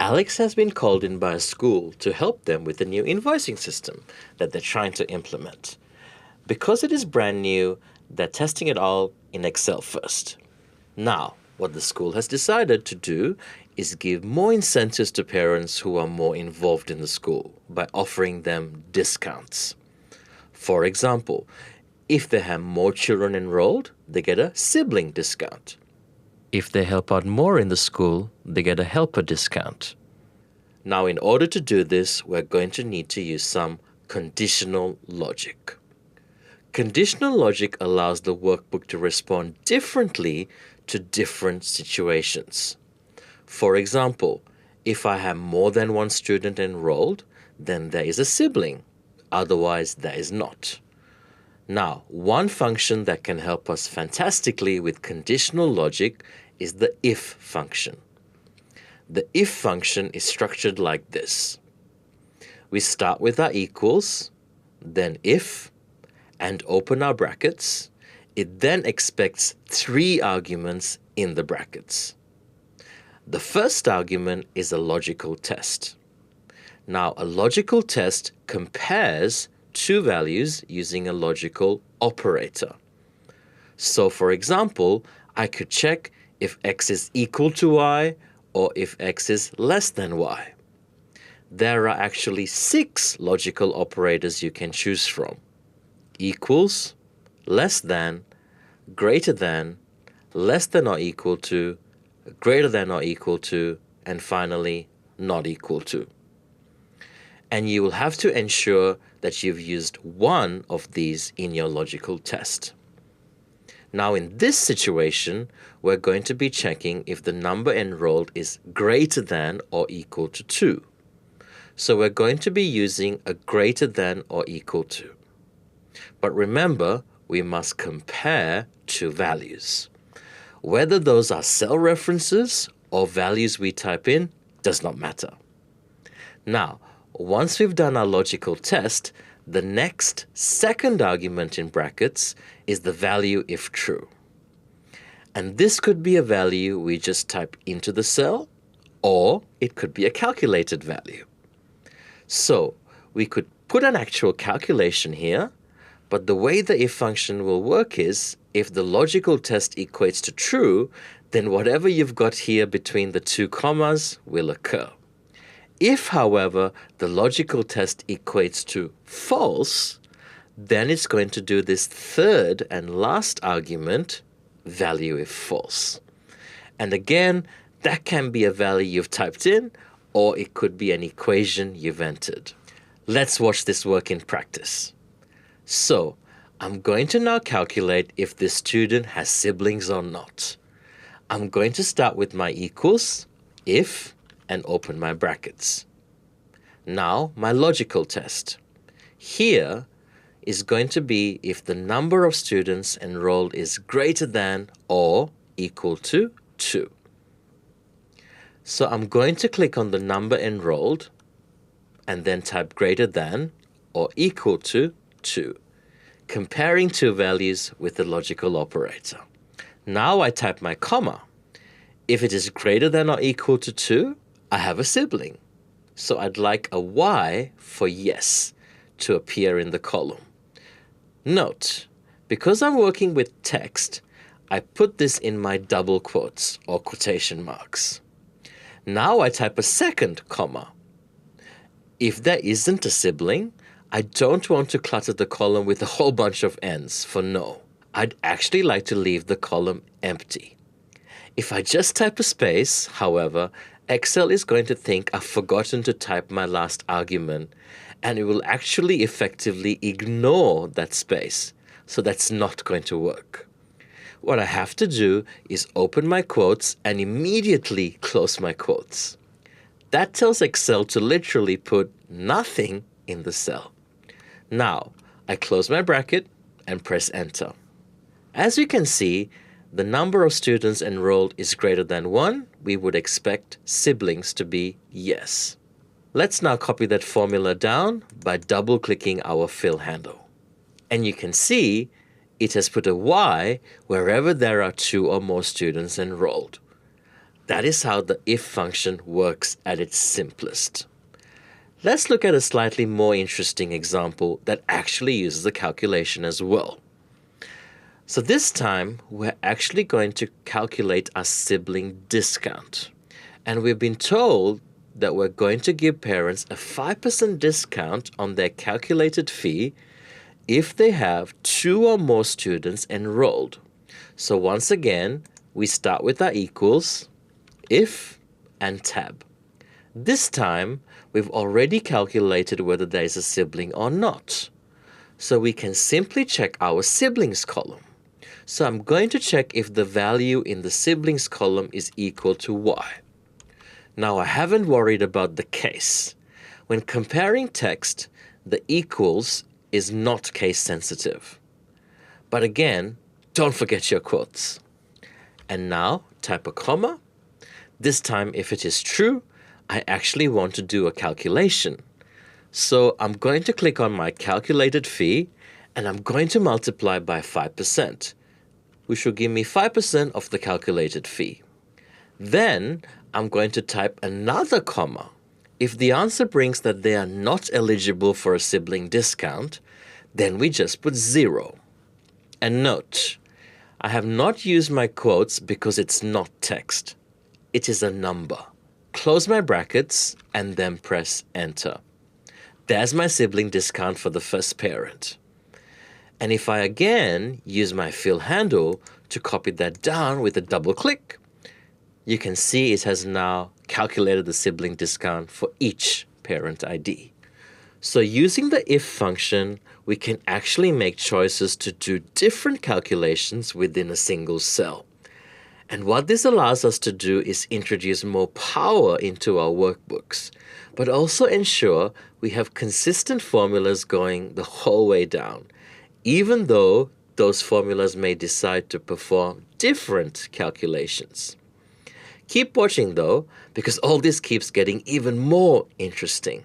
Alex has been called in by a school to help them with the new invoicing system that they're trying to implement. Because it is brand new, they're testing it all in Excel first. Now, what the school has decided to do is give more incentives to parents who are more involved in the school by offering them discounts. For example, if they have more children enrolled, they get a sibling discount. If they help out more in the school, they get a helper discount. Now, in order to do this, we're going to need to use some conditional logic. Conditional logic allows the workbook to respond differently to different situations. For example, if I have more than one student enrolled, then there is a sibling. Otherwise, there is not. Now, one function that can help us fantastically with conditional logic is the if function. The if function is structured like this. We start with our equals, then if, and open our brackets. It then expects 3 arguments in the brackets. The first argument is a logical test. Now, a logical test compares 2 values using a logical operator. So, for example, I could check if x is equal to y or if x is less than y. There are actually 6 logical operators you can choose from: equals, less than, greater than, less than or equal to, greater than or equal to, and finally, not equal to. And you will have to ensure that you've used one of these in your logical test. Now, in this situation, we're going to be checking if the number enrolled is greater than or equal to 2. So we're going to be using a greater than or equal to. But remember, we must compare 2 values. Whether those are cell references or values we type in does not matter. Now, once we've done our logical test, the next second argument in brackets is the value if true. And this could be a value we just type into the cell, or it could be a calculated value. So we could put an actual calculation here, but the way the if function will work is, if the logical test equates to true, then whatever you've got here between the 2 commas will occur. If, however, the logical test equates to false, then it's going to do this third and last argument, value if false. And again, that can be a value you've typed in, or it could be an equation you've entered. Let's watch this work in practice. So, I'm going to now calculate if this student has siblings or not. I'm going to start with my equals, if, and open my brackets. Now, my logical test. Here is going to be if the number of students enrolled is greater than or equal to 2. So I'm going to click on the number enrolled and then type greater than or equal to 2, comparing 2 values with the logical operator. Now I type my comma. If it is greater than or equal to 2, I have a sibling. So I'd like a Y for yes to appear in the column. Note, because I'm working with text, I put this in my double quotes or quotation marks. Now I type a second comma. If there isn't a sibling, I don't want to clutter the column with a whole bunch of N's for no. I'd actually like to leave the column empty. If I just type a space, however, Excel is going to think I've forgotten to type my last argument, and it will actually effectively ignore that space. So that's not going to work. What I have to do is open my quotes and immediately close my quotes. That tells Excel to literally put nothing in the cell. Now, I close my bracket and press enter. As you can see, the number of students enrolled is greater than 1. We would expect siblings to be yes. Let's now copy that formula down by double-clicking our fill handle. And you can see it has put a Y wherever there are 2 or more students enrolled. That is how the if function works at its simplest. Let's look at a slightly more interesting example that actually uses a calculation as well. So this time, we're actually going to calculate our sibling discount. And we've been told that we're going to give parents a 5% discount on their calculated fee if they have 2 or more students enrolled. So once again, we start with our equals, if, and tab. This time, we've already calculated whether there is a sibling or not. So we can simply check our siblings column. So I'm going to check if the value in the siblings column is equal to y. Now I haven't worried about the case. When comparing text, the equals is not case sensitive. But again, don't forget your quotes. And now type a comma. This time, if it is true, I actually want to do a calculation. So I'm going to click on my calculated fee and I'm going to multiply by 5%, which will give me 5% of the calculated fee. Then I'm going to type another comma. If the answer brings that they are not eligible for a sibling discount, then we just put 0. And note, I have not used my quotes because it's not text. It is a number. Close my brackets and then press enter. There's my sibling discount for the first parent. And if I again use my fill handle to copy that down with a double click, you can see it has now calculated the sibling discount for each parent ID. So using the if function, we can actually make choices to do different calculations within a single cell. And what this allows us to do is introduce more power into our workbooks, but also ensure we have consistent formulas going the whole way down, even though those formulas may decide to perform different calculations. Keep watching though, because all this keeps getting even more interesting.